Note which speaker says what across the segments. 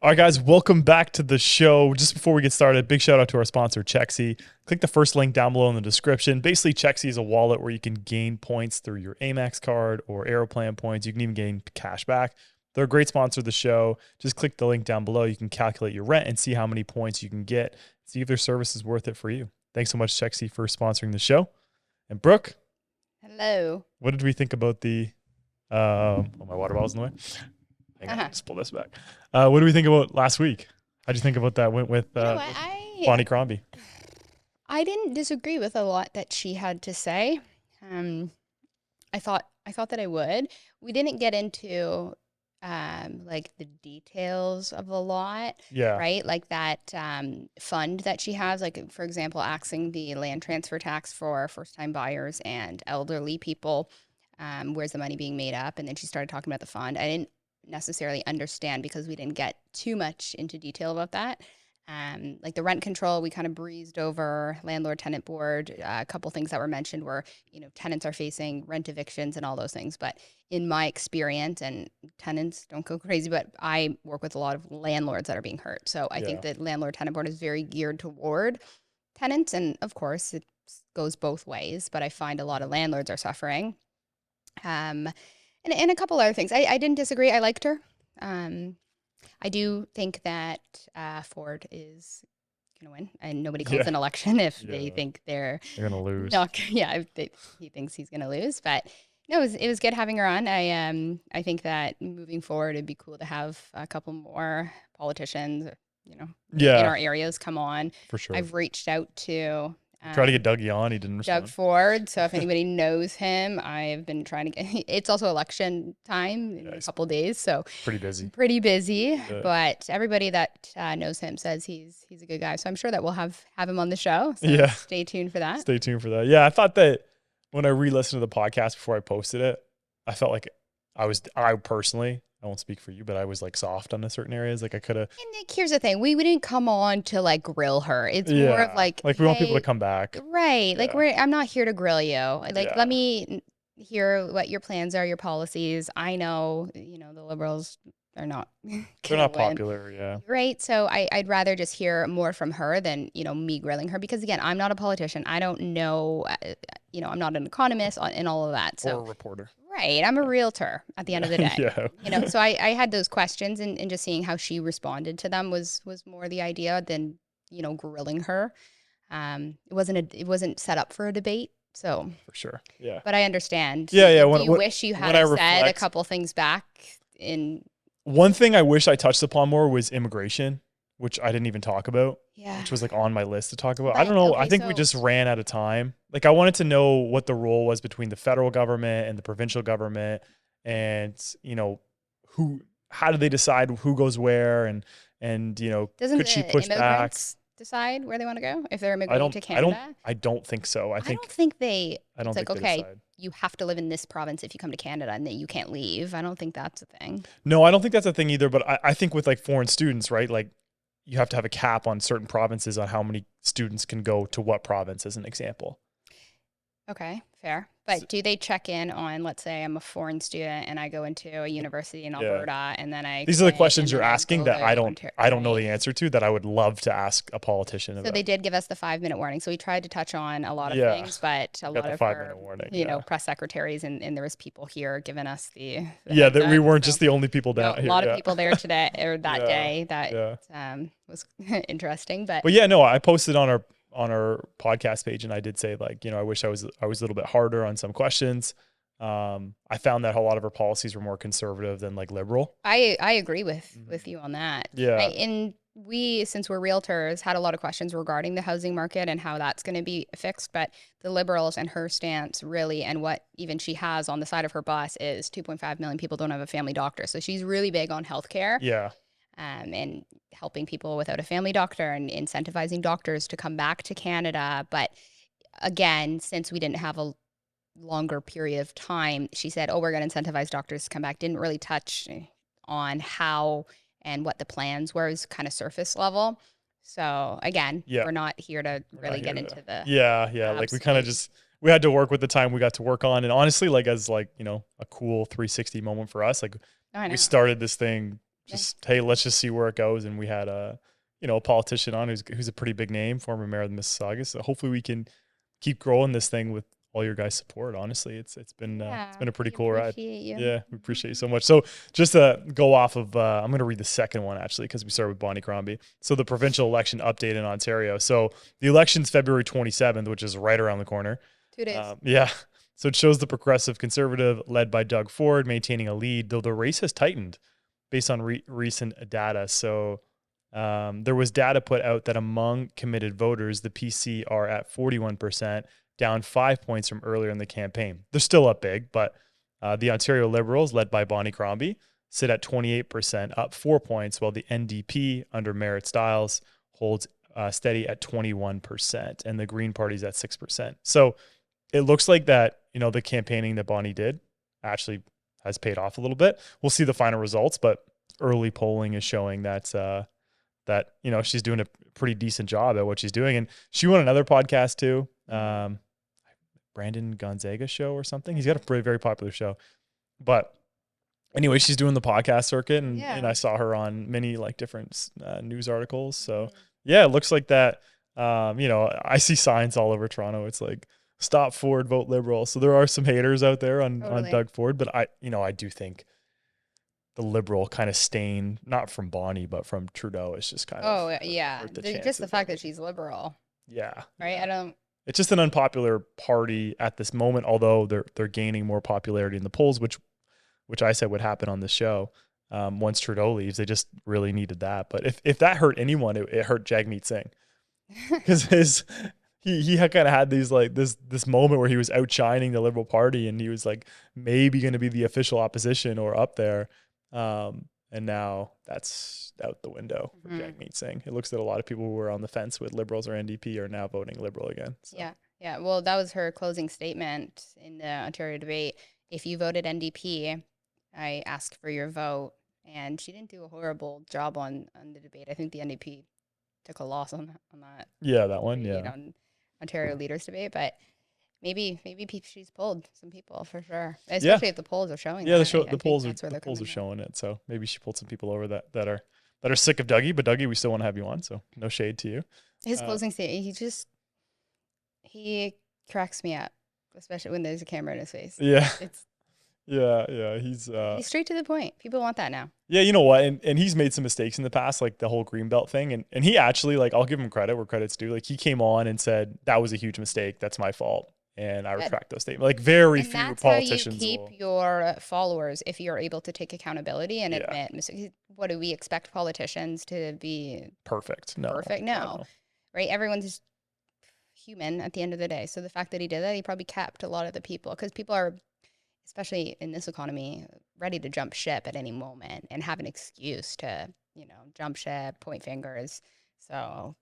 Speaker 1: All right, guys, welcome back to the show. Just before we get started, big shout out to our sponsor, Chexy. Click the first link down below in the description. Basically, Chexy is a wallet where you can gain points through your Amex card or Aeroplan points. You can even gain cash back. They're a great sponsor of the show. Just click the link down below. You can calculate your rent and see how many points you can get. See if their service is worth it for you. Thanks so much, Chexy, for sponsoring the show. And Brooke,
Speaker 2: hello.
Speaker 1: What did we think about the? Oh, my water bottle's in the way. Hang on, just pull this back. What do we think about last week? How'd you think about that? Went with Bonnie Crombie.
Speaker 2: I didn't disagree with a lot that she had to say. I thought that I would. We didn't get into like the details of a lot.
Speaker 1: Yeah.
Speaker 2: Right? Like that fund that she has, like for example, axing the land transfer tax for first-time buyers and elderly people. Where's the money being made up? And then she started talking about the fund. I didn't necessarily understand because we didn't get too much into detail about that. Like the rent control, we kind of breezed over. Landlord tenant board, a couple things that were mentioned were, tenants are facing rent evictions and all those things. But in my experience, and tenants don't go crazy, but I work with a lot of landlords that are being hurt. So I think that landlord tenant board is very geared toward tenants. And of course it goes both ways, but I find a lot of landlords are suffering. And a couple other things. I didn't disagree. I liked her. I do think that Ford is going to win, and nobody calls an election if they think they're
Speaker 1: going to lose.
Speaker 2: He thinks he's going to lose. But no, it was good having her on. I think that moving forward, it'd be cool to have a couple more politicians, in our areas come on.
Speaker 1: For sure.
Speaker 2: I've reached out to.
Speaker 1: Try to get Dougie on. He didn't respond.
Speaker 2: Doug Ford. So if anybody knows him, I've been trying to get. It's also election time in a couple days, so
Speaker 1: pretty busy.
Speaker 2: Yeah. But everybody that knows him says he's a good guy. So I'm sure that well have him on the show. So stay tuned for that.
Speaker 1: Stay tuned for that. Yeah, I thought that when I re-listened to the podcast before I posted it, I felt like I personally. I won't speak for you, but I was like soft on certain areas. Like I could have.
Speaker 2: And Nick, here's the thing: we didn't come on to like grill her. It's more of like
Speaker 1: we want people to come back,
Speaker 2: right? Like I'm not here to grill you. Like let me hear what your plans are, your policies. I know the liberals are not.
Speaker 1: They're not popular, yeah.
Speaker 2: Right. So I'd rather just hear more from her than me grilling her, because again, I'm not a politician. I don't know. I'm not an economist and all of that. So
Speaker 1: or a reporter.
Speaker 2: Right. I'm a realtor at the end of the day. So I had those questions, and just seeing how she responded to them was more the idea than, grilling her. It wasn't set up for a debate. So
Speaker 1: for sure. Yeah.
Speaker 2: But I understand.
Speaker 1: Yeah.
Speaker 2: Do you wish you had said a couple things back in.
Speaker 1: One thing I wish I touched upon more was immigration, which I didn't even talk about.
Speaker 2: Yeah.
Speaker 1: Which was like on my list to talk about. I don't know. I think we just ran out of time. Like I wanted to know what the role was between the federal government and the provincial government, and how do they decide who goes where, and could she push back?
Speaker 2: Decide where they want to go if they're immigrating to Canada?
Speaker 1: I don't think so. I don't
Speaker 2: think they.
Speaker 1: I don't
Speaker 2: it's
Speaker 1: think
Speaker 2: like,
Speaker 1: they
Speaker 2: okay,
Speaker 1: decide.
Speaker 2: You have to live in this province if you come to Canada, and that you can't leave. I don't think that's a thing.
Speaker 1: No, I don't think that's a thing either. But I think with like foreign students, right? Like you have to have a cap on certain provinces on how many students can go to what province, as an example.
Speaker 2: Okay, fair. But do they check in on, let's say I'm a foreign student and I go into a university in Alberta, and then
Speaker 1: these are the questions you're asking that I don't know the answer to, that I would love to ask a politician about.
Speaker 2: So they did give us the 5-minute warning. So we tried to touch on a lot of things, but a lot of our, press secretaries, and there was people here giving us the
Speaker 1: that we weren't just the only people down here.
Speaker 2: A lot of people there today or that day. That was interesting. But
Speaker 1: I posted on our podcast page, and I did say, like, I wish I was a little bit harder on some questions. I found that a lot of her policies were more conservative than like liberal.
Speaker 2: I agree with you on that.
Speaker 1: Yeah.
Speaker 2: And we, since we're realtors, had a lot of questions regarding the housing market and how that's going to be fixed. But the liberals and her stance really, and what even she has on the side of her bus, is 2.5 million people don't have a family doctor. So she's really big on healthcare.
Speaker 1: Yeah.
Speaker 2: And helping people without a family doctor and incentivizing doctors to come back to Canada. But again, since we didn't have a longer period of time, she said, we're going to incentivize doctors to come back. Didn't really touch on how and what the plans were. It was kind of surface level. So again, we're not here to really get into the
Speaker 1: like we kind of we had to work with the time we got to work on. And honestly, like as like, a cool 360 moment for us, like we started this thing just, hey, let's just see where it goes. And we had a politician on who's a pretty big name, former mayor of Mississauga. So hopefully we can keep growing this thing with all your guys' support. Honestly, it's been a pretty cool ride.
Speaker 2: Appreciate you.
Speaker 1: Yeah, we appreciate you so much. So just to go off of, I'm going to read the second one actually because we started with Bonnie Crombie. So the provincial election update in Ontario. So the election's February 27th, which is right around the corner.
Speaker 2: 2 days.
Speaker 1: Yeah. So it shows the progressive conservative led by Doug Ford maintaining a lead, though the race has tightened based on recent data. So there was data put out that among committed voters, the PC are at 41%, down 5 points from earlier in the campaign. They're still up big, but the Ontario Liberals, led by Bonnie Crombie, sit at 28%, up 4 points, while the NDP, under Merritt Stiles, holds steady at 21%, and the Green Party's at 6%. So it looks like that, the campaigning that Bonnie did actually has paid off a little bit. We'll see the final results, but early polling is showing that she's doing a pretty decent job at what she's doing. And she won another podcast too, Brandon Gonzaga show or something. He's got a very, very popular show. But anyway, she's doing the podcast circuit, and I saw her on many different news articles. So yeah, it looks like that. I see signs all over Toronto. It's like, stop Ford, vote Liberal. So there are some haters out there on Doug Ford, but I do think the Liberal kind of stain, not from Bonnie, but from Trudeau, is just kind of.
Speaker 2: Oh yeah, just the fact that she's Liberal.
Speaker 1: Yeah.
Speaker 2: Right.
Speaker 1: Yeah. It's just an unpopular party at this moment, although they're gaining more popularity in the polls, which I said would happen on this show. Once Trudeau leaves, they just really needed that. But if that hurt anyone, it hurt Jagmeet Singh, because he kind of had these this moment where he was outshining the Liberal Party, and he was maybe going to be the official opposition or up there. And now that's out the window for Jagmeet Singh. It looks that a lot of people who were on the fence with Liberals or NDP are now voting Liberal again. So.
Speaker 2: Yeah. Well, that was her closing statement in the Ontario debate. If you voted NDP, I ask for your vote. And she didn't do a horrible job on the debate. I think the NDP took a loss on that.
Speaker 1: Yeah, that one. Yeah.
Speaker 2: On Ontario leaders debate, but maybe she's pulled some people for sure, especially if the polls are showing.
Speaker 1: Yeah, the polls are showing it. So maybe she pulled some people over that are sick of Dougie, but Dougie, we still want to have you on. So no shade to you.
Speaker 2: His closing statement, he cracks me up, especially when there's a camera in his face.
Speaker 1: Yeah, he's
Speaker 2: straight to the point. People want that now.
Speaker 1: Yeah, you know what? And he's made some mistakes in the past, like the whole Greenbelt thing. And he actually, I'll give him credit where credit's due. He came on and said, that was a huge mistake. That's my fault. And I retract those statements. Very few politicians.
Speaker 2: That's how you keep your followers, if you're able to take accountability and admit mistakes. What do we expect politicians to be?
Speaker 1: Perfect. No.
Speaker 2: Perfect? No. Right? Everyone's human at the end of the day. So the fact that he did that, he probably kept a lot of the people, because people are, especially in this economy, ready to jump ship at any moment and have an excuse to, jump ship, point fingers. So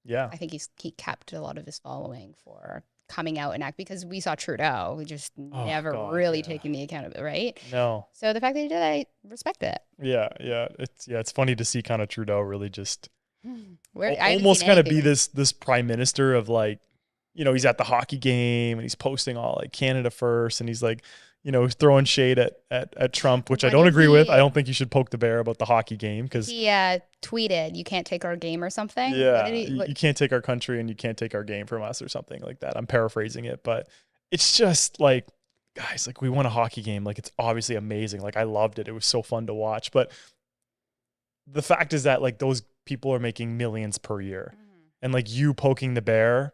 Speaker 1: yeah,
Speaker 2: I think he kept a lot of his following for coming out and act, because we saw Trudeau, who just never really taking the accountability, right?
Speaker 1: No.
Speaker 2: So the fact that he did, I respect it.
Speaker 1: Yeah. It's funny to see kind of Trudeau really just
Speaker 2: I
Speaker 1: almost kind of be this prime minister of he's at the hockey game and he's posting all Canada first, and he's throwing shade at Trump, which I don't agree with. I don't think you should poke the bear about the hockey game, because
Speaker 2: he tweeted, "You can't take our game" or something.
Speaker 1: Yeah, you can't take our country and you can't take our game from us or something like that. I'm paraphrasing it, but it's just guys, we won a hockey game. It's obviously amazing. I loved it. It was so fun to watch. But the fact is that those people are making millions per year, and you poking the bear,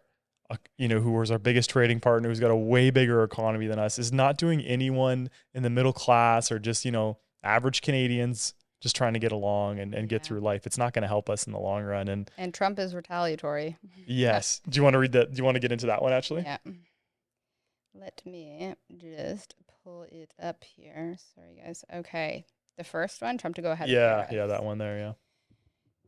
Speaker 1: who was our biggest trading partner, who's got a way bigger economy than us, is not doing anyone in the middle class or just, average Canadians just trying to get along and get through life. It's not going to help us in the long run. And
Speaker 2: Trump is retaliatory.
Speaker 1: Yes. Do you want to read that? Do you want to get into that one actually?
Speaker 2: Yeah. Let me just pull it up here. Sorry, guys. Okay. The first one, Trump to go ahead.
Speaker 1: Yeah, that one there, yeah.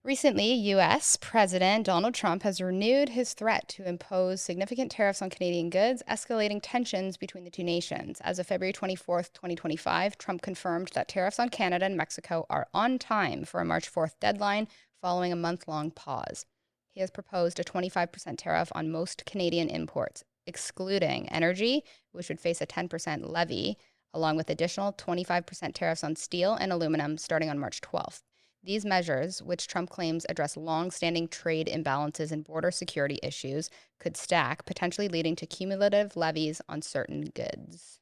Speaker 2: Recently, U.S. President Donald Trump has renewed his threat to impose significant tariffs on Canadian goods, escalating tensions between the two nations. As of February 24th, 2025, Trump confirmed that tariffs on Canada and Mexico are on time for a March 4th deadline, following a month-long pause. He has proposed a 25% tariff on most Canadian imports, excluding energy, which would face a 10% levy, along with additional 25% tariffs on steel and aluminum starting on March 12th. These measures, which Trump claims address long-standing trade imbalances and border security issues, could stack, potentially leading to cumulative levies on certain goods.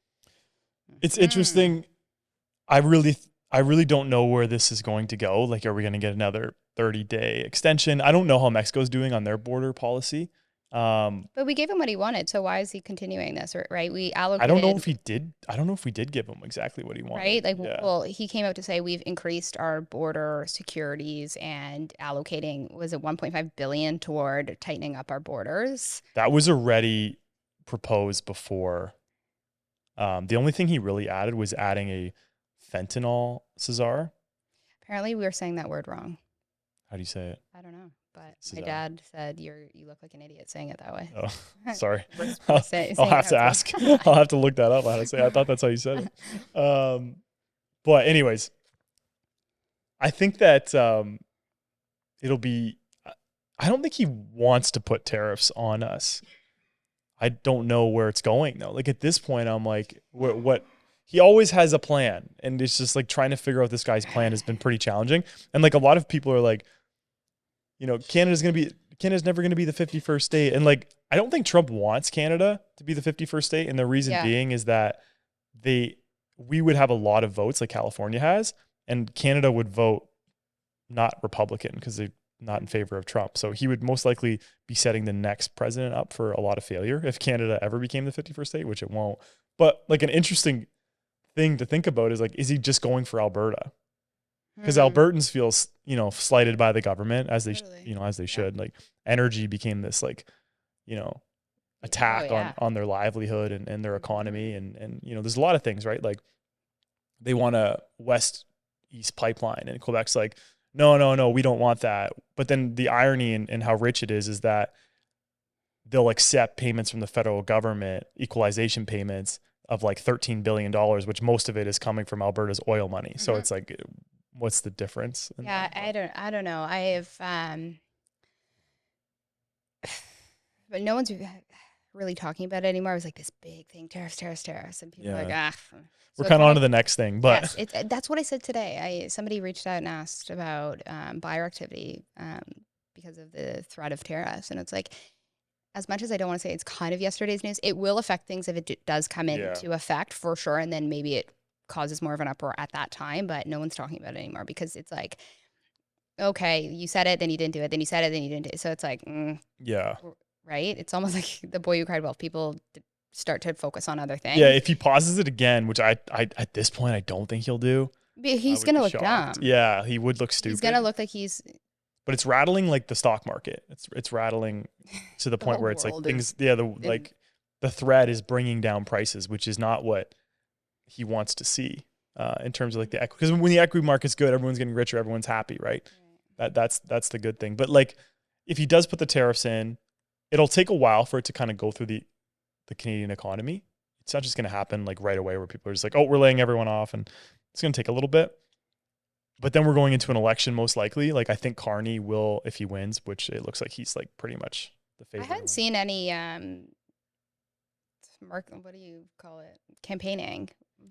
Speaker 1: It's interesting. I really don't know where this is going to go. Like, are we going to get another 30-day extension? I don't know how Mexico's doing on their border policy.
Speaker 2: But we gave him what he wanted, so why is he continuing this? Right? We allocated.
Speaker 1: I don't know if he did. I don't know if we did give him exactly what he wanted.
Speaker 2: Right? Like,
Speaker 1: yeah.
Speaker 2: well, he came out to say we've increased our border securities and allocating, was it 1.5 billion toward tightening up our borders?
Speaker 1: That was already proposed before. The only thing he really added was adding a fentanyl Cesar.
Speaker 2: Apparently, we were saying that word wrong.
Speaker 1: How do you say it?
Speaker 2: I don't know, but
Speaker 1: Cesar.
Speaker 2: my dad said you look like an idiot saying it that way.
Speaker 1: Oh, sorry.
Speaker 2: I'll
Speaker 1: have to ask. I'll have to look that up. I thought that's how you said it. But anyways, I think that it'll be. I don't think he wants to put tariffs on us. I don't know where it's going though. Like at this point, I'm like, what? He always has a plan, and it's just like trying to figure out this guy's plan has been pretty challenging. And like a lot of people are like, you know, Canada's never going to be the 51st state. And like, I don't think Trump wants Canada to be the 51st state. And the reason being is that we would have a lot of votes like California has, and Canada would vote not Republican because they're not in favor of Trump. So he would most likely be setting the next president up for a lot of failure if Canada ever became the 51st state, which it won't. But like an interesting thing to think about is like, is he just going for Alberta? Because Albertans feel, you know, slighted by the government as they, as they should. Like energy became this like, you know, attack on their livelihood and their economy. And, you know, there's a lot of things, right? Like they want a west-east pipeline and Quebec's like, no, we don't want that. But then the irony in how rich it is that they'll accept payments from the federal government, equalization payments of like $13 billion, which most of it is coming from Alberta's oil money. So it's like, what's the difference?
Speaker 2: Yeah, I don't know. I have, but no one's really talking about it anymore. It was like this big thing, tariffs, and people are like,
Speaker 1: We're kind of on to the next thing, but
Speaker 2: yes, that's what I said today. Somebody reached out and asked about buyer activity because of the threat of tariffs, and it's like, as much as I don't want to say it's kind of yesterday's news, it will affect things if it does come into effect for sure, and then maybe it causes more of an uproar at that time, but no one's talking about it anymore because it's like, okay, you said it, then you didn't do it, then you said it, then you didn't do it. So it's like, right? It's almost like the boy who cried wolf. People start to focus on other things.
Speaker 1: Yeah, if he pauses it again, which I at this point I don't think he'll do.
Speaker 2: He's going to look dumb.
Speaker 1: Yeah, he would look stupid.
Speaker 2: He's going to look like he's...
Speaker 1: But it's rattling like the stock market. It's rattling to the point where it's like things, the threat is bringing down prices, which is not what he wants to see in terms of like the equity. Because when the equity market's good, everyone's getting richer, everyone's happy, right? That's the good thing. But like if he does put the tariffs in, it'll take a while for it to kind of go through the Canadian economy. It's not just going to happen like right away where people are just like, oh, we're laying everyone off, and it's going to take a little bit. But then we're going into an election most likely. Like I think Carney will, if he wins, which it looks like he's like pretty much the favorite.
Speaker 2: I hadn't seen any what do you call it? Campaigning.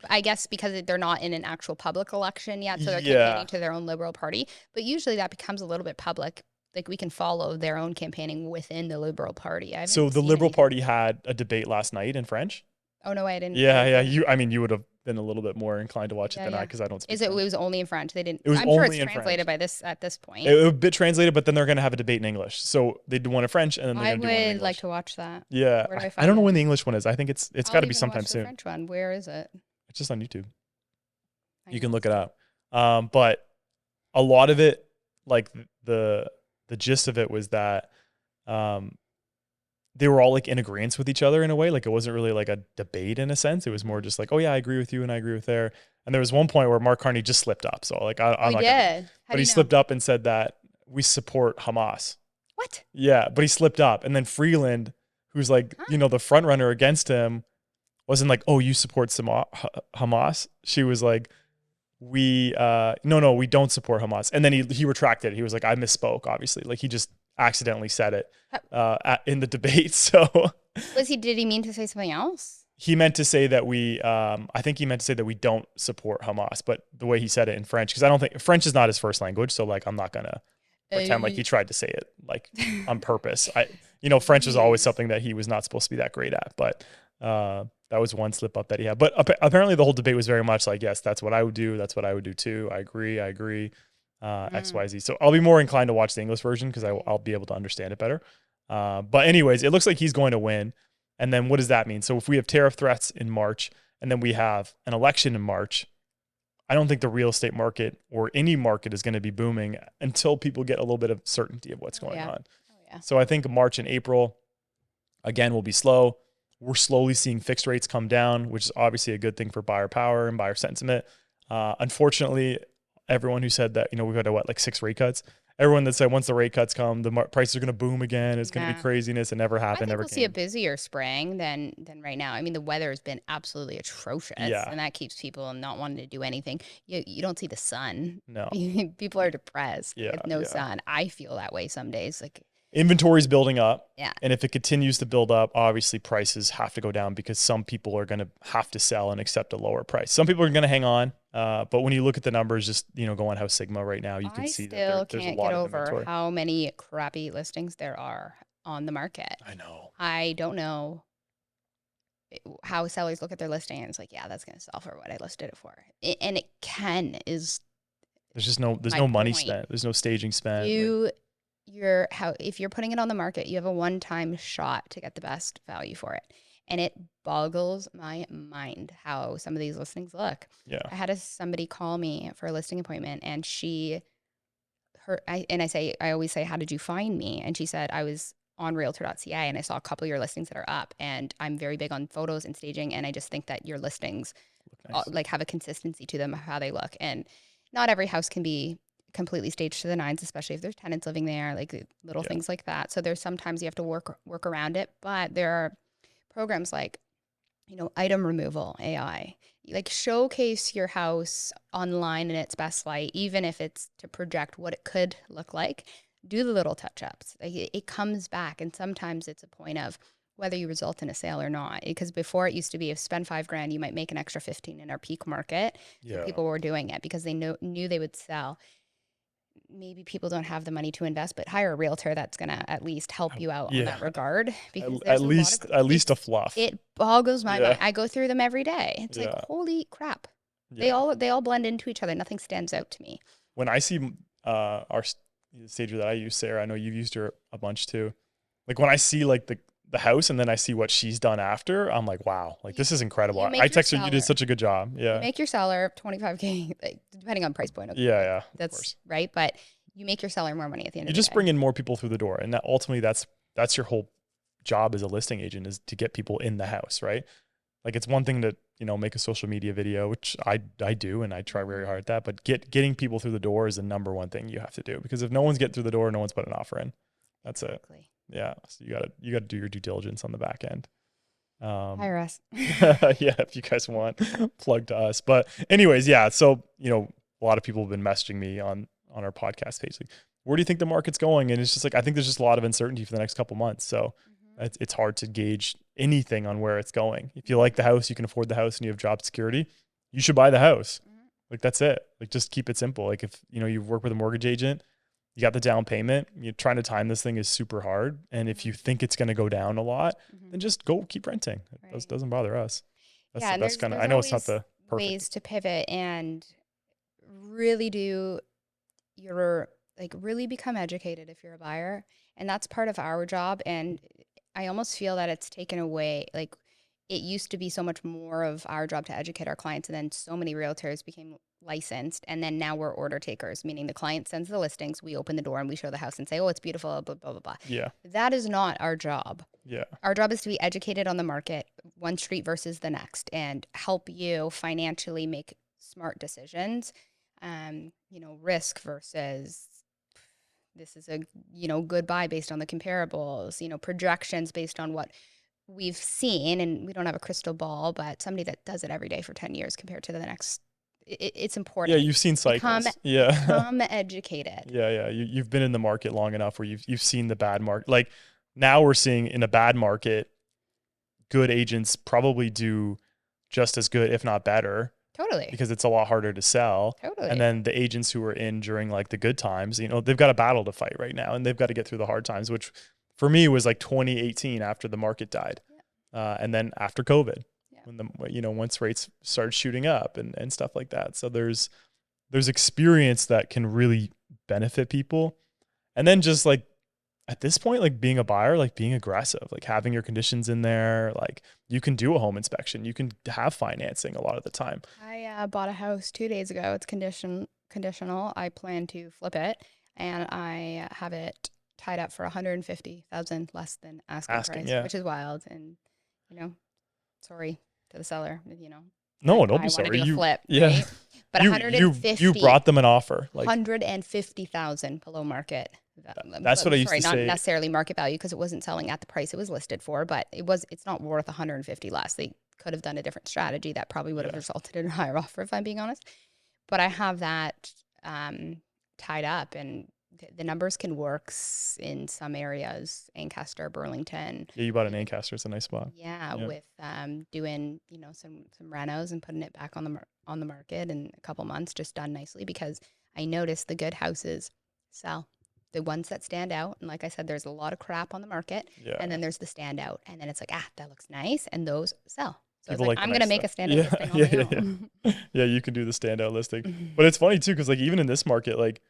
Speaker 2: I guess because they're not in an actual public election yet, so they're campaigning to their own Liberal Party. But usually that becomes a little bit public. Like we can follow their own campaigning within the Liberal Party.
Speaker 1: So the Liberal Party had a debate last night in French.
Speaker 2: Oh no, I didn't.
Speaker 1: Yeah. You would have been a little bit more inclined to watch it than I, because I don't speak French.
Speaker 2: It was only in French. They didn't.
Speaker 1: I'm
Speaker 2: sure it's translated at this point.
Speaker 1: It would be translated, but then they're going to have a debate in English. So they do one in French, and then they're going to do one in English. I would
Speaker 2: like to watch that.
Speaker 1: Yeah, I don't know when the English one is. I think it's got to be sometime soon.
Speaker 2: The French one. Where is it?
Speaker 1: It's just on YouTube. You can look it up. But a lot of it, like the gist of it was that they were all like in agreement with each other in a way. Like it wasn't really like a debate in a sense. It was more just like, oh yeah, I agree with you and I agree with there. And there was one point where Mark Carney just slipped up. So like I'm not gonna, but he slipped up and said that we support Hamas.
Speaker 2: What?
Speaker 1: Yeah, but he slipped up. And then Freeland, who's like, the front runner against him, wasn't like, oh, you support Hamas. She was like, no, we don't support Hamas. And then he retracted. He was like, I misspoke, obviously. Like he just accidentally said it in the debate. So
Speaker 2: did he mean to say something else?
Speaker 1: he meant to say that I think he meant to say that we don't support Hamas, but the way he said it in French, because I don't think French is not his first language. So like, I'm not going to pretend like he tried to say it like on purpose. French is always something that he was not supposed to be that great at, but that was one slip up that he had. But apparently the whole debate was very much like, yes, that's what I would do. That's what I would do too. I agree. X, Y, Z. So I'll be more inclined to watch the English version because I'll be able to understand it better. But anyways, it looks like he's going to win. And then what does that mean? So if we have tariff threats in March and then we have an election in March, I don't think the real estate market or any market is going to be booming until people get a little bit of certainty of what's going on.
Speaker 2: Oh, yeah.
Speaker 1: So I think March and April, again, will be slow. We're slowly seeing fixed rates come down, which is obviously a good thing for buyer power and buyer sentiment. Unfortunately, everyone who said that, we've got like 6 rate cuts. Everyone that said once the rate cuts come, the prices are going to boom again. It's going to be craziness. It never happened.
Speaker 2: I think we'll see a busier spring than right now. I mean, the weather has been absolutely atrocious, and that keeps people not wanting to do anything. You don't see the sun.
Speaker 1: No,
Speaker 2: people are depressed with no sun. I feel that way some days. Like
Speaker 1: inventory's building up.
Speaker 2: Yeah.
Speaker 1: And if it continues to build up, obviously prices have to go down because some people are going to have to sell and accept a lower price. Some people are going to hang on. But when you look at the numbers, just, go on House Sigma right now, you can see that there's a lot of inventory.
Speaker 2: I still can't get over how many crappy listings there are on the market.
Speaker 1: I know.
Speaker 2: I don't know how sellers look at their listing and it's like, yeah, that's going to sell for what I listed it for. And it is.
Speaker 1: There's no money spent. There's no staging spent.
Speaker 2: If you're putting it on the market, you have a one-time shot to get the best value for it. And it boggles my mind how some of these listings look.
Speaker 1: Yeah.
Speaker 2: I had somebody call me for a listing appointment and I always say, how did you find me? And she said, I was on realtor.ca and I saw a couple of your listings that are up, and I'm very big on photos and staging. And I just think that your listings like have a consistency to them, how they look. And not every house can be completely staged to the nines, especially if there's tenants living there, like little things like that. So there's sometimes you have to work around it, but there are programs like, item removal AI, like showcase your house online in its best light, even if it's to project what it could look like. Do the little touch-ups. Like it comes back, and sometimes it's a point of whether you result in a sale or not. Because before it used to be, if you spend $5,000, you might make an extra 15 in our peak market.
Speaker 1: Yeah.
Speaker 2: So people were doing it because they knew they would sell. Maybe people don't have the money to invest, but hire a realtor that's going to at least help you out in that regard. Because
Speaker 1: at least a fluff.
Speaker 2: It boggles my mind. I go through them every day. It's like, holy crap. Yeah. They all blend into each other. Nothing stands out to me.
Speaker 1: When I see our stager that I use, Sarah, I know you've used her a bunch too. Like when I see like the house and then I see what she's done after, I'm like, wow, like this is incredible. I text her, you did such a good job. Yeah.
Speaker 2: You make your seller $25K, like, depending on price point.
Speaker 1: Yeah.
Speaker 2: That's right. But you make your seller more money at the end of the day.
Speaker 1: You just bring in more people through the door. And that ultimately that's your whole job as a listing agent, is to get people in the house, right? Like it's one thing to, make a social media video, which I do, and I try very hard at that, but getting people through the door is the number one thing you have to do, because if no one's getting through the door, no one's putting an offer in. That's exactly it. Yeah. So you gotta do your due diligence on the back end.
Speaker 2: Hire us.
Speaker 1: Yeah, if you guys want, plug to us. But anyways, yeah. So, a lot of people have been messaging me on our podcast page, like, where do you think the market's going? And it's just like, I think there's just a lot of uncertainty for the next couple months. So it's hard to gauge anything on where it's going. If you like the house, you can afford the house, and you have job security, you should buy the house. Like that's it. Like just keep it simple. Like if, you work with a mortgage agent, you got the down payment, you're trying to time this thing is super hard. And if you think it's going to go down a lot, then just go keep renting. It doesn't bother us. That's kind of, I know it's not the perfect
Speaker 2: ways to pivot and really really become educated if you're a buyer. And that's part of our job. And I almost feel that it's taken away. Like it used to be so much more of our job to educate our clients. And then so many realtors became licensed. And then now we're order takers, meaning the client sends the listings, we open the door and we show the house and say, oh, it's beautiful, blah, blah, blah, blah.
Speaker 1: Yeah.
Speaker 2: That is not our job.
Speaker 1: Yeah.
Speaker 2: Our job is to be educated on the market, one street versus the next, and help you financially make smart decisions. Risk versus this is a, good buy based on the comparables, projections based on what we've seen. And we don't have a crystal ball, but somebody that does it every day for 10 years compared to the next, it's important.
Speaker 1: Yeah, you've seen cycles.
Speaker 2: Become educated.
Speaker 1: Yeah. You've been in the market long enough where you've seen the bad market. Like now we're seeing in a bad market, good agents probably do just as good, if not better,
Speaker 2: Totally.
Speaker 1: because it's a lot harder to sell.
Speaker 2: Totally.
Speaker 1: And then the agents who are in during like the good times, you know, they've got a battle to fight right now, and they've got to get through the hard times, which for me was like 2018 after the market died. And then after COVID, when once rates started shooting up and stuff like that. So there's experience that can really benefit people. And then just like at this point, like being a buyer, like being aggressive, like having your conditions in there, like you can do a home inspection, you can have financing a lot of the time.
Speaker 2: I bought a house 2 days ago. It's conditional. I plan to flip it, and I have it tied up for $150,000 less than asking price,
Speaker 1: yeah.
Speaker 2: which is wild. And sorry to the seller,
Speaker 1: No, don't
Speaker 2: I
Speaker 1: be sorry.
Speaker 2: Want to do a flip,
Speaker 1: yeah.
Speaker 2: right? But
Speaker 1: you brought them an offer, like
Speaker 2: $150,000 below market.
Speaker 1: That's what I used to say.
Speaker 2: Not necessarily market value, because it wasn't selling at the price it was listed for, but it's not worth 150 less. They could have done a different strategy that probably would have resulted in a higher offer, if I'm being honest. But I have that tied up, and the numbers can work in some areas, Ancaster, Burlington.
Speaker 1: Yeah, you bought an Ancaster. It's a nice spot.
Speaker 2: Yeah, with doing some renos and putting it back on the market in a couple months, just done nicely, because I noticed the good houses sell. The ones that stand out, and like I said, there's a lot of crap on the market, and then there's the standout, and then it's like, that looks nice, and those sell. So it's like, I'm going to make a standout listing on my own.
Speaker 1: Yeah, you can do the standout listing. But it's funny too, because like even in this market, like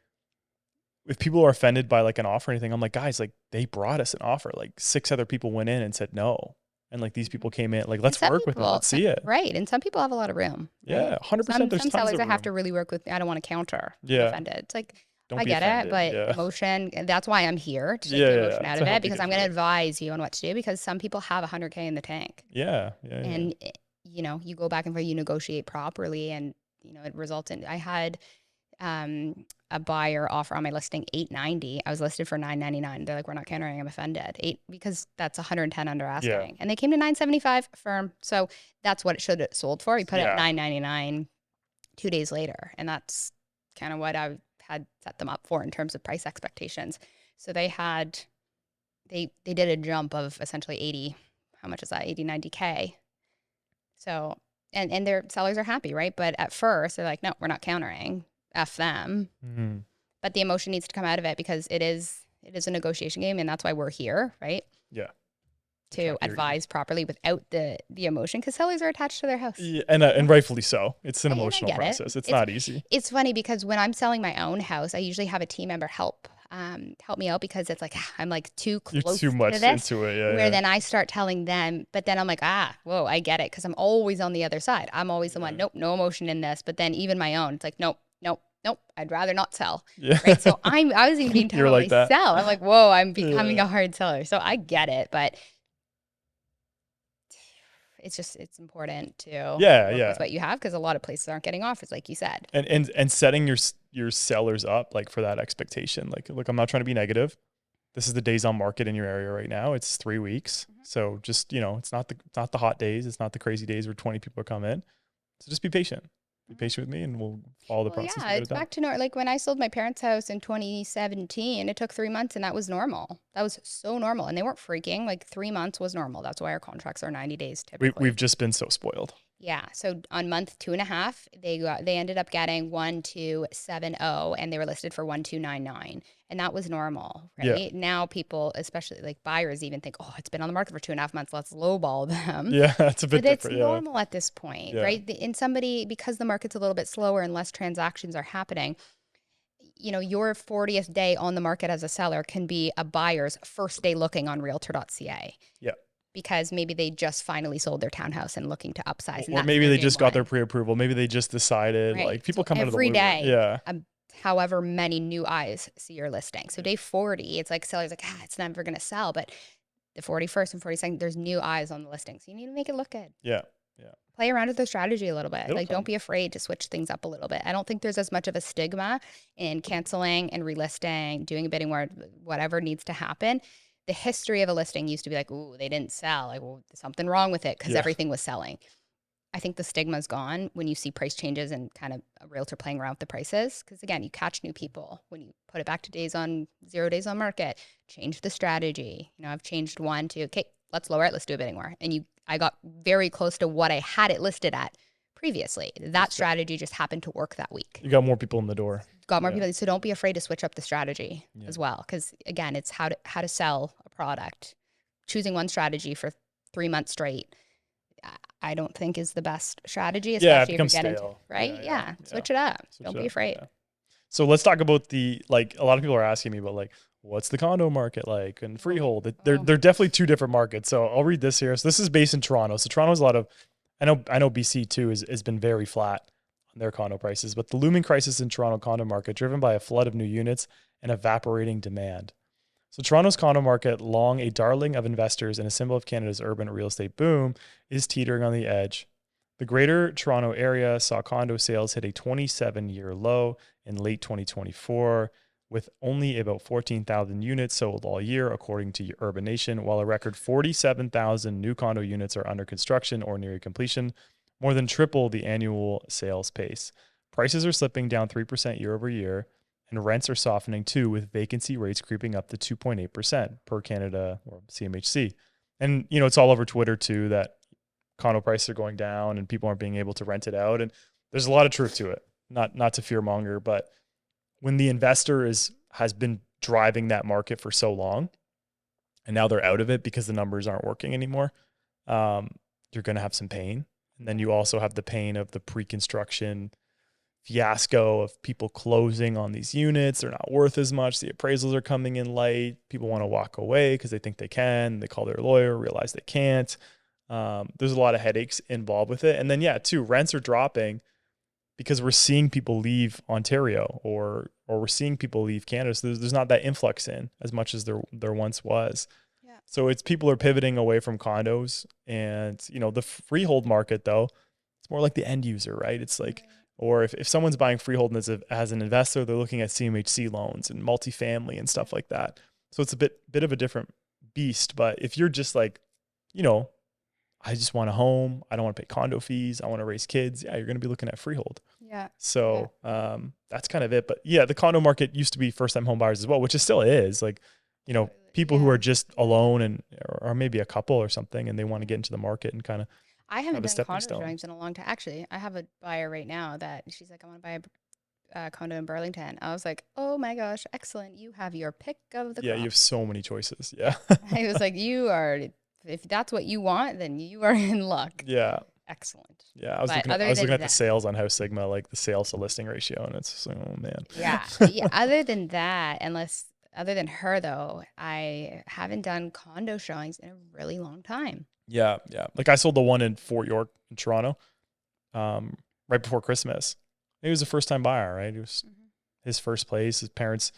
Speaker 1: if people are offended by like an offer or anything, I'm like, guys, like they brought us an offer. Like 6 other people went in and said no. And like these people came in, like, let's work with them. Let's see it.
Speaker 2: Right. And some people have a lot of room. Right?
Speaker 1: Yeah, 100%. There's
Speaker 2: some sellers I
Speaker 1: have
Speaker 2: to really work with. I don't want to counter.
Speaker 1: Yeah.
Speaker 2: Offended. It's like,
Speaker 1: Don't
Speaker 2: I get
Speaker 1: offended.
Speaker 2: it, but emotion, and that's why I'm here to take the emotion out of it, because I'm going to advise you on what to do, because some people have 100K in the tank. And you go back and forth, you negotiate properly, and it results in, I had a buyer offer on my listing $890. I was listed for $999. They're like, we're not countering, I'm offended. Because that's 110 under asking. And they came to $975 firm. So that's what it should have sold for. We put it at $999 2 days later. And that's kind of what I had set them up for in terms of price expectations. So they did a jump of essentially 80, how much is that? 80, 90K. So, and their sellers are happy, right? But at first they're like, no, we're not countering. F them.
Speaker 1: Mm-hmm.
Speaker 2: But the emotion needs to come out of it, because it is a negotiation game, and that's why we're here, right?
Speaker 1: Yeah.
Speaker 2: To advise properly without the emotion, because sellers are attached to their house.
Speaker 1: Yeah, and rightfully so. It's an emotional process. It's not easy.
Speaker 2: It's funny, because when I'm selling my own house, I usually have a team member help me out, because it's like I'm like too close.
Speaker 1: You're too much
Speaker 2: to this,
Speaker 1: into it.
Speaker 2: Where then I start telling them, but then I'm like, whoa, I get it, because I'm always on the other side. I'm always the one. Nope, no emotion in this. But then even my own, it's like, nope. I'd rather not sell.
Speaker 1: Yeah.
Speaker 2: Right. So I was even being told
Speaker 1: like
Speaker 2: to sell. I'm like, whoa, I'm becoming a hard seller. So I get it, but it's important to work with what you have, because a lot of places aren't getting offers, like you said.
Speaker 1: And setting your sellers up like for that expectation. Like, look, I'm not trying to be negative. This is the days on market in your area right now. It's 3 weeks. Mm-hmm. So just, it's not the hot days. It's not the crazy days where 20 people come in. So just be patient. Be patient with me, and we'll follow the process.
Speaker 2: Yeah, it's back to normal. Like when I sold my parents' house in 2017, it took 3 months, and that was normal. That was so normal, and they weren't freaking. Like 3 months was normal. That's why our contracts are 90 days typically.
Speaker 1: We've just been so spoiled.
Speaker 2: Yeah. So on month 2.5, they ended up getting 1270, and they were listed for 1299, and that was normal, right? Yeah. Now people, especially like buyers, even think, it's been on the market for 2.5 months. Let's lowball them.
Speaker 1: Yeah, it's a bit different.
Speaker 2: It's normal at this point, right? And somebody, because the market's a little bit slower and less transactions are happening, your 40th day on the market as a seller can be a buyer's first day looking on realtor.ca.
Speaker 1: Yeah.
Speaker 2: Because maybe they just finally sold their townhouse and looking to upsize.
Speaker 1: Or maybe they just got their pre-approval. Maybe they just decided, like people come out of the
Speaker 2: every day.
Speaker 1: Yeah.
Speaker 2: However many new eyes see your listing. So day 40, it's like sellers like, it's never going to sell. But the 41st and 42nd, there's new eyes on the listing. So you need to make it look good.
Speaker 1: Yeah.
Speaker 2: Play around with the strategy a little bit. Don't be afraid to switch things up a little bit. I don't think there's as much of a stigma in canceling and relisting, doing a bidding war, whatever needs to happen. The history of a listing used to be like, ooh, they didn't sell. Like, well, there's something wrong with it, because everything was selling. I think the stigma's gone when you see price changes and kind of a realtor playing around with the prices. Because again, you catch new people when you put it back to 0 days on market, change the strategy. I've changed one to, okay, let's lower it. Let's do a bidding war. And I got very close to what I had it listed at previously. That strategy just happened to work that week.
Speaker 1: You got more people in the door.
Speaker 2: Got more people. So don't be afraid to switch up the strategy
Speaker 1: Yeah.
Speaker 2: as well. Because again, it's how to sell a product. Choosing one strategy for 3 months straight, I don't think is the best strategy, especially
Speaker 1: it becomes
Speaker 2: if you're getting
Speaker 1: stale.
Speaker 2: right. Yeah. Switch it up. Don't be afraid.
Speaker 1: Yeah. So let's talk about a lot of people are asking me about like, what's the condo market like and freehold? They're definitely two different markets. So I'll read this here. So this is based in Toronto. So Toronto's a lot of, I know BC too has been very flat on their condo prices, but the looming crisis in Toronto condo market driven by a flood of new units and evaporating demand. So Toronto's condo market, long a darling of investors and a symbol of Canada's urban real estate boom, is teetering on the edge. The Greater Toronto Area saw condo sales hit a 27-year low in late 2024, with only about 14,000 units sold all year, according to Urban Nation, while a record 47,000 new condo units are under construction or near completion, more than triple the annual sales pace. Prices are slipping down 3% year over year, and rents are softening too, with vacancy rates creeping up to 2.8% per Canada or CMHC. And, it's all over Twitter too that condo prices are going down and people aren't being able to rent it out. And there's a lot of truth to it, not to fearmonger, but when the investor has been driving that market for so long and now they're out of it because the numbers aren't working anymore, you're going to have some pain. And then you also have the pain of the pre-construction fiasco of people closing on these units. They're not worth as much. The appraisals are coming in light. People want to walk away because they think they can. They call their lawyer, realize they can't. There's a lot of headaches involved with it. And then, rents are dropping because we're seeing people leave Ontario or we're seeing people leave Canada. So there's not that influx in as much as there once was. Yeah. So it's people are pivoting away from condos and, the freehold market though, it's more like the end user, right? It's like, or if someone's buying freehold as an investor, they're looking at CMHC loans and multifamily and stuff like that. So it's a bit of a different beast. But if you're just like, I just want a home. I don't want to pay condo fees. I want to raise kids. Yeah, you're going to be looking at freehold.
Speaker 2: Yeah.
Speaker 1: So that's kind of it. But yeah, the condo market used to be first-time home buyers as well, which it still is. Like, people who are just alone or maybe a couple or something, and they want to get into the market and kind of.
Speaker 2: I haven't done condo showings in a long time. Actually, I have a buyer right now that she's like, I want to buy a condo in Burlington. I was like, oh my gosh, excellent. You have your pick of the crop.
Speaker 1: You have so many choices. Yeah.
Speaker 2: I was like, if that's what you want, then you are in luck.
Speaker 1: Yeah.
Speaker 2: Excellent.
Speaker 1: Yeah. I was looking at the sales on House Sigma, like the sales to listing ratio, and it's like, oh man.
Speaker 2: Yeah. Yeah. Other than that, other than her though, I haven't done condo showings in a really long time.
Speaker 1: Yeah. Yeah. Like I sold the one in Fort York in Toronto, right before Christmas. He was a first time buyer, right? It was his first place. His parents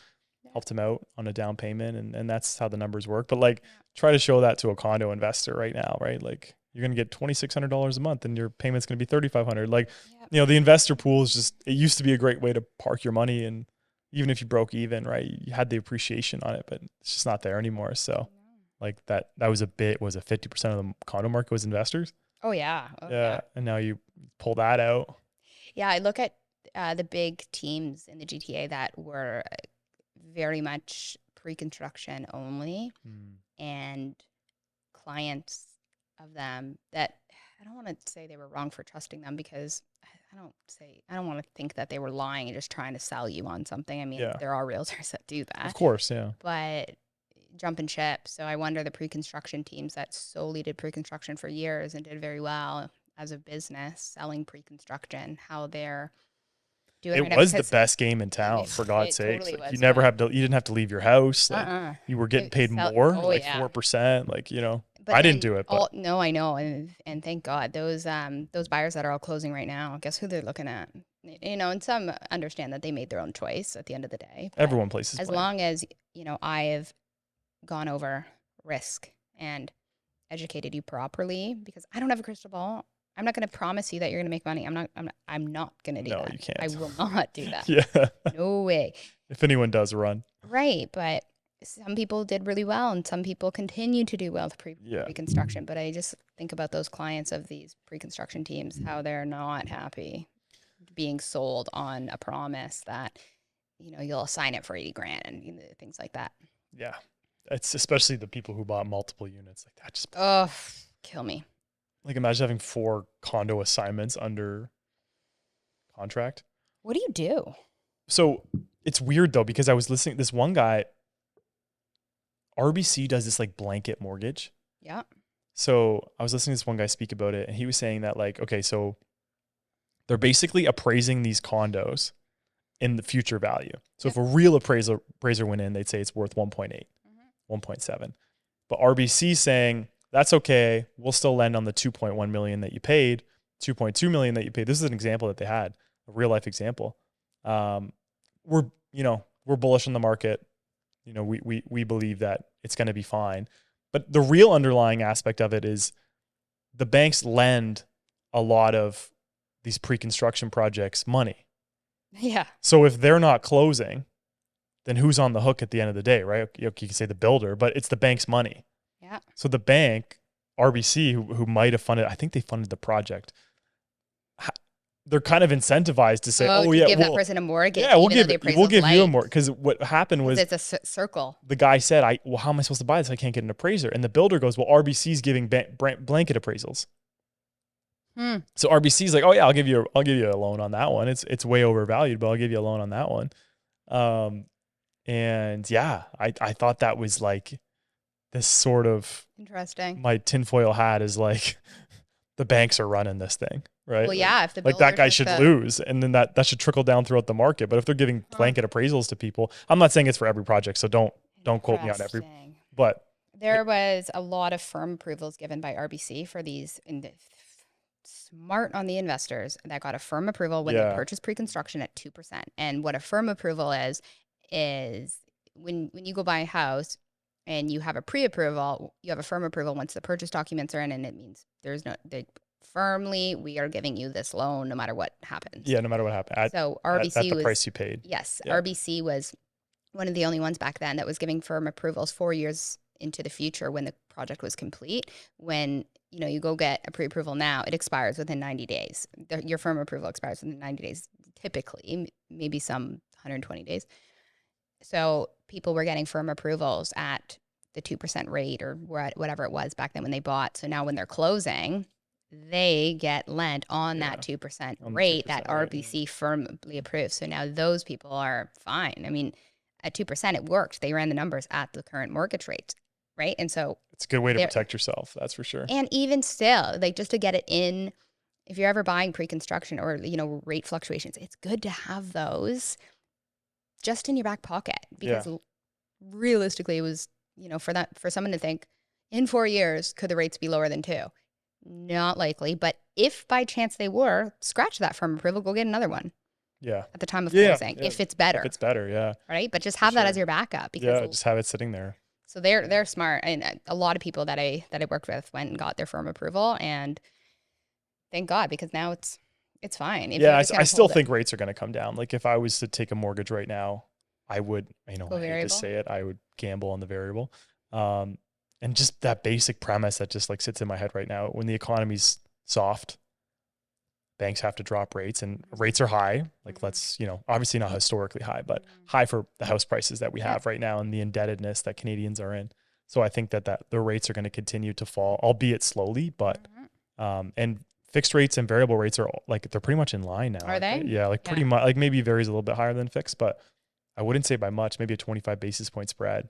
Speaker 1: helped him out on a down payment, and that's how the numbers work. But like, try to show that to a condo investor right now, right? Like, you're going to get $2,600 a month and your payment's going to be $3,500. Like, the investor pool is just, it used to be a great way to park your money. And even if you broke even, right, you had the appreciation on it, but it's just not there anymore. So like that was a 50% of the condo market was investors.
Speaker 2: Oh yeah.
Speaker 1: Yeah. And now you pull that out.
Speaker 2: Yeah. I look at the big teams in the GTA that were very much pre-construction only and clients of them that I don't want to say they were wrong for trusting them because I don't want to think that they were lying and just trying to sell you on something. I mean, there are realtors that do that.
Speaker 1: Of course, yeah.
Speaker 2: But jumping ship. So I wonder the pre-construction teams that solely did pre-construction for years and did very well as a business selling pre-construction, how they're doing.
Speaker 1: It was the best game in town, for God's sake.
Speaker 2: Totally
Speaker 1: like, you didn't have to leave your house. Like, you were getting paid more, 4%. Like, But I didn't do it. But.
Speaker 2: No, I know. And thank God those buyers that are all closing right now, guess who they're looking at? And some understand that they made their own choice at the end of the day.
Speaker 1: Everyone places
Speaker 2: as long as, I have gone over risk and educated you properly, because I don't have a crystal ball. I'm not going to promise you that you're going to make money. I'm not going to do that.
Speaker 1: No, you can't.
Speaker 2: I will not do that.
Speaker 1: Yeah.
Speaker 2: No way.
Speaker 1: If anyone does, run.
Speaker 2: Right. But some people did really well and some people continue to do well with pre-construction. But I just think about those clients of these pre-construction teams, how they're not happy being sold on a promise that, you'll sign it for 80 grand and things like that.
Speaker 1: Yeah. It's especially the people who bought multiple units like that.
Speaker 2: Oh, kill me.
Speaker 1: Like imagine having 4 condo assignments under contract.
Speaker 2: What do you do?
Speaker 1: So it's weird though, because I was listening, this one guy, RBC does this like blanket mortgage.
Speaker 2: Yeah.
Speaker 1: So I was listening to this one guy speak about it, and he was saying that like, okay, so they're basically appraising these condos in the future value. So if a real appraiser went in, they'd say it's worth 1.8, 1.7. But RBC saying that's okay. We'll still lend on the 2.1 million that you paid, 2.2 million that you paid. This is an example that they had, a real life example. We're bullish on the market. We believe that it's going to be fine. But the real underlying aspect of it is the banks lend a lot of these pre-construction projects money.
Speaker 2: Yeah.
Speaker 1: So if they're not closing, then who's on the hook at the end of the day, right? You can say the builder, but it's the bank's money.
Speaker 2: Yeah.
Speaker 1: So the bank, RBC, who might have funded, I think they funded the project. They're kind of incentivized to say,
Speaker 2: give that person a mortgage.
Speaker 1: Yeah, we'll give you a mortgage. Because what happened was
Speaker 2: it's a circle.
Speaker 1: The guy said, how am I supposed to buy this? I can't get an appraiser. And the builder goes, well, RBC's giving blanket appraisals. So RBC's like, oh yeah, I'll give you a loan on that one. It's way overvalued, but I'll give you a loan on that one. And yeah, I thought that was like this sort of
Speaker 2: interesting.
Speaker 1: My tinfoil hat is like the banks are running this thing, right?
Speaker 2: Well, yeah, if the
Speaker 1: like that guy should lose, and then that should trickle down throughout the market. But if they're giving blanket appraisals to people, I'm not saying it's for every project, so don't quote me on every. But
Speaker 2: there was a lot of firm approvals given by RBC for these smart on the investors that got a firm approval when they purchased pre-construction at 2%. And what a firm approval is when you go buy a house and you have a pre-approval, you have a firm approval once the purchase documents are in, and it means we are giving you this loan no matter what happens.
Speaker 1: Yeah, no matter what happens.
Speaker 2: So RBC
Speaker 1: at the price you paid.
Speaker 2: Yes, yeah. RBC was one of the only ones back then that was giving firm approvals 4 years into the future when the project was complete. When you go get a pre-approval now, it expires within 90 days. Your firm approval expires within 90 days, typically, maybe some 120 days. So people were getting firm approvals at the 2% rate or whatever it was back then when they bought. So now when they're closing, they get lent on that 2% rate that RBC firmly approves. So now those people are fine. I mean, at 2%, it worked. They ran the numbers at the current mortgage rate, right? And so
Speaker 1: it's a good way to protect yourself. That's for sure.
Speaker 2: And even still, like just to get it in, if you're ever buying pre-construction or, rate fluctuations, it's good to have those just in your back pocket, because realistically it was, for someone to think in 4 years, could the rates be lower than 2? Not likely. But if by chance they were, scratch that firm approval, go get another one.
Speaker 1: Yeah.
Speaker 2: At the time of closing, if it's better.
Speaker 1: If it's better, yeah.
Speaker 2: Right? But just have that as your backup. Because
Speaker 1: just have it sitting there.
Speaker 2: So they're smart. And a lot of people that I worked with went and got their firm approval, and thank God, because now it's fine.
Speaker 1: I still think rates are going to come down. Like if I was to take a mortgage right now, I would, I hate to say it, I would gamble on the variable. And just that basic premise that just like sits in my head right now, when the economy's soft, banks have to drop rates, and rates are high. Like let's, obviously not historically high, but high for the house prices that we have right now and the indebtedness that Canadians are in. So I think that the rates are going to continue to fall, albeit slowly, but, and fixed rates and variable rates are like, they're pretty much in line now.
Speaker 2: Are they?
Speaker 1: Yeah. Like pretty much, like maybe varies a little bit higher than fixed, but I wouldn't say by much, maybe a 25 basis point spread.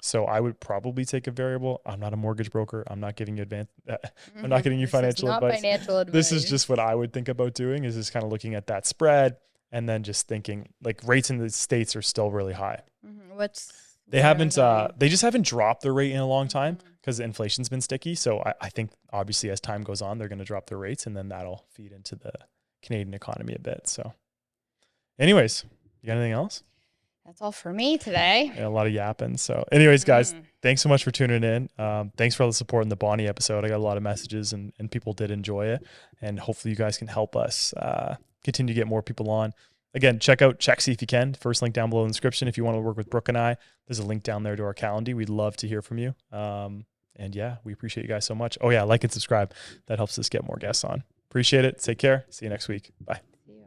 Speaker 1: So I would probably take a variable. I'm not a mortgage broker. I'm not giving you I'm not giving you financial advice. This is just what I would think about doing, is just kind of looking at that spread and then just thinking like rates in the States are still really high. They just haven't dropped their rate in a long time because inflation's been sticky. So I think obviously as time goes on, they're going to drop their rates, and then that'll feed into the Canadian economy a bit. So anyways, you got anything else?
Speaker 2: That's all for me today.
Speaker 1: A lot of yapping. So anyways, guys, thanks so much for tuning in. Thanks for all the support in the Bonnie episode. I got a lot of messages and people did enjoy it. And hopefully you guys can help us continue to get more people on. Again, check out Chexy if you can. First link down below in the description. If you want to work with Brooke and I, there's a link down there to our calendar. We'd love to hear from you. And yeah, we appreciate you guys so much. Oh yeah, like and subscribe. That helps us get more guests on. Appreciate it. Take care. See you next week. Bye.